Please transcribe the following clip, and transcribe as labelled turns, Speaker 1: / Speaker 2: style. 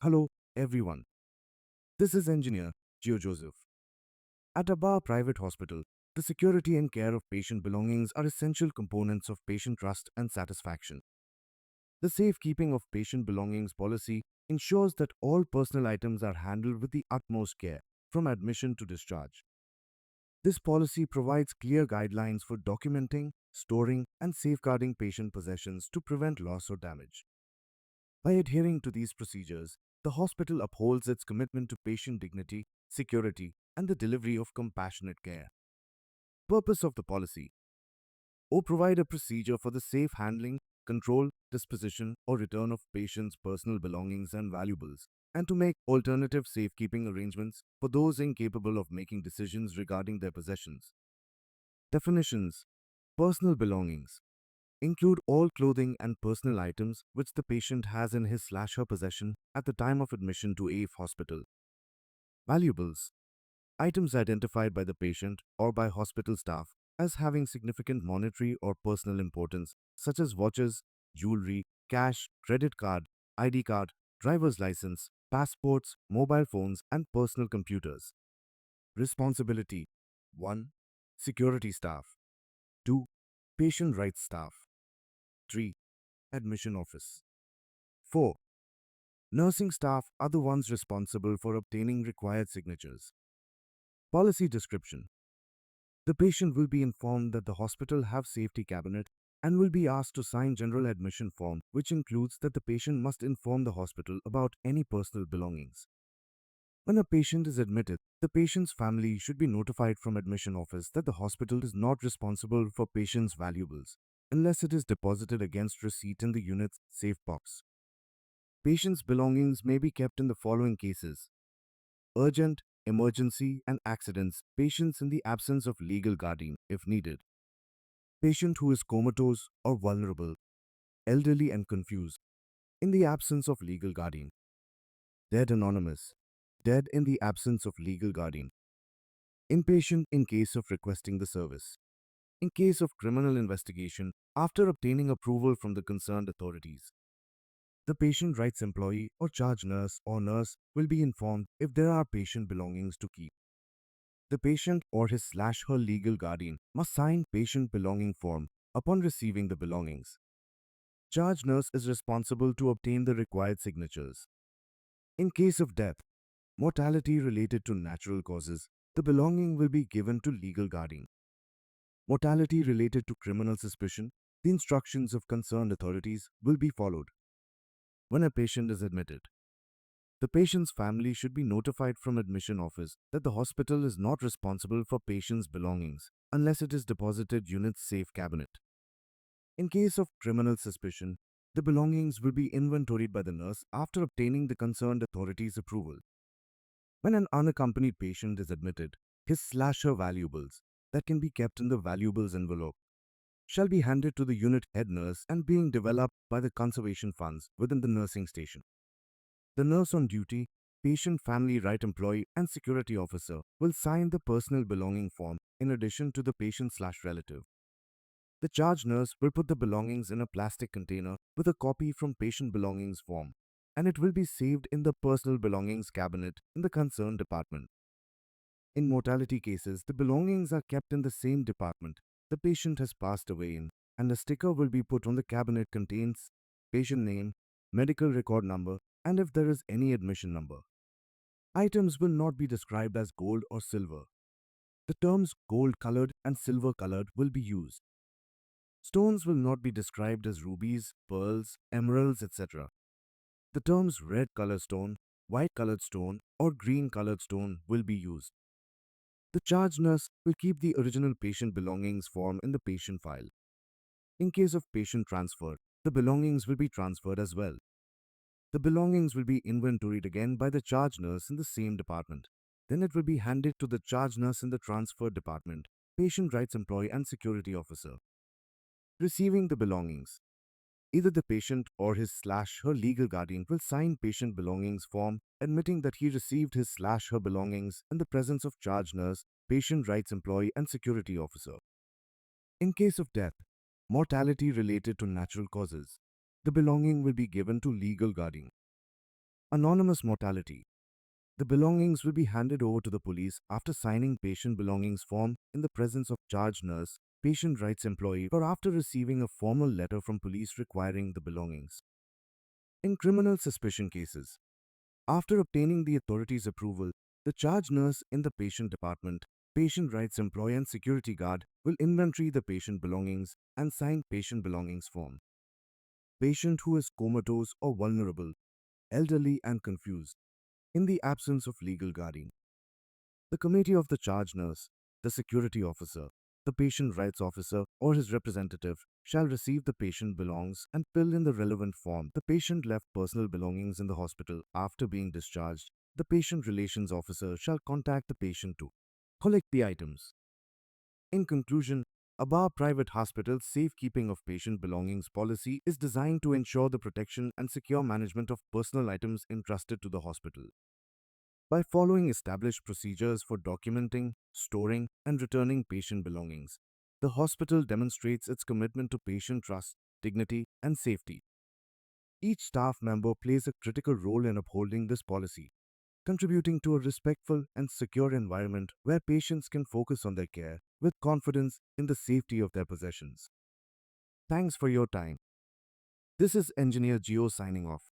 Speaker 1: Hello, everyone. This is Engineer Gio Joseph. At a Bar private hospital, the security and care of patient belongings are essential components of patient trust and satisfaction. The safekeeping of patient belongings policy ensures that all personal items are handled with the utmost care, from admission to discharge. This policy provides clear guidelines for documenting, storing, and safeguarding patient possessions to prevent loss or damage. By adhering to these procedures, the hospital upholds its commitment to patient dignity, security, and the delivery of compassionate care. Purpose of the policy: provide a procedure for the safe handling, control, disposition, or return of patients' personal belongings and valuables, and to make alternative safekeeping arrangements for those incapable of making decisions regarding their possessions. Definitions: personal belongings include all clothing and personal items which the patient has in his/her possession at the time of admission to a hospital. Valuables: items identified by the patient or by hospital staff as having significant monetary or personal importance, such as watches, jewelry, cash, credit card, ID card, driver's license, passports, mobile phones, and personal computers. Responsibility: 1. Security staff. 2. Patient rights staff. 3. Admission office. 4. Nursing staff are the ones responsible for obtaining required signatures. Policy description: the patient will be informed that the hospital have safety cabinet and will be asked to sign general admission form, which includes that the patient must inform the hospital about any personal belongings. When a patient is admitted, the patient's family should be notified from admission office that the hospital is not responsible for patient's valuables unless it is deposited against receipt in the unit's safe box. Patient's belongings may be kept in the following cases: urgent, emergency, and accidents, patients in the absence of legal guardian if needed, patient who is comatose or vulnerable, elderly and confused, in the absence of legal guardian, dead anonymous, dead in the absence of legal guardian, inpatient in case of requesting the service, in case of criminal investigation after obtaining approval from the concerned authorities. The patient rights employee or charge nurse or nurse will be informed if there are patient belongings to keep. The patient or his/her legal guardian must sign patient belonging form upon receiving the belongings. Charge nurse is responsible to obtain the required signatures. In case of death, mortality related to natural causes, the belonging will be given to legal guardian. Mortality related to criminal suspicion, the instructions of concerned authorities will be followed. When a patient is admitted, the patient's family should be notified from admission office that the hospital is not responsible for patient's belongings unless it is deposited unit's safe cabinet. In case of criminal suspicion, the belongings will be inventoried by the nurse after obtaining the concerned authority's approval. When an unaccompanied patient is admitted, his/her valuables that can be kept in the valuables envelope shall be handed to the unit head nurse and being developed by the conservation funds within the nursing station. The nurse on duty, patient family right employee, and security officer will sign the personal belonging form in addition to the patient/relative. The charge nurse will put the belongings in a plastic container with a copy from patient belongings form, and it will be saved in the personal belongings cabinet in the concerned department. In mortality cases, the belongings are kept in the same department the patient has passed away in, and a sticker will be put on the cabinet contains patient name, medical record number, and if there is any admission number. Items will not be described as gold or silver. The terms gold colored and silver colored will be used. Stones will not be described as rubies, pearls, emeralds, etc. The terms red colored stone, white colored stone, or green colored stone will be used. The charge nurse will keep the original patient belongings form in the patient file. In case of patient transfer, the belongings will be transferred as well. The belongings will be inventoried again by the charge nurse in the same department. Then it will be handed to the charge nurse in the transfer department, patient rights employee, and security officer. Receiving the belongings: either the patient or his/her legal guardian will sign patient belongings form admitting that he received his/her belongings in the presence of charge nurse, patient rights employee, and security officer. In case of death, mortality related to natural causes, the belonging will be given to legal guardian. Anonymous mortality. The belongings will be handed over to the police after signing patient belongings form in the presence of charge nurse, patient rights employee, or after receiving a formal letter from police requiring the belongings. In criminal suspicion cases, after obtaining the authorities' approval, the charge nurse in the patient department, patient rights employee and security guard will inventory the patient belongings and sign patient belongings form. Patient who is comatose or vulnerable, elderly and confused, in the absence of legal guardian. The committee of the charge nurse, the security officer, the patient rights officer or his representative shall receive the patient belongs and fill in the relevant form. The patient left personal belongings in the hospital after being discharged. The patient relations officer shall contact the patient to collect the items. In conclusion, a Bar Private Hospital's safekeeping of patient belongings policy is designed to ensure the protection and secure management of personal items entrusted to the hospital. By following established procedures for documenting, storing, and returning patient belongings, the hospital demonstrates its commitment to patient trust, dignity, and safety. Each staff member plays a critical role in upholding this policy, contributing to a respectful and secure environment where patients can focus on their care with confidence in the safety of their possessions. Thanks for your time. This is Engineer Geo signing off.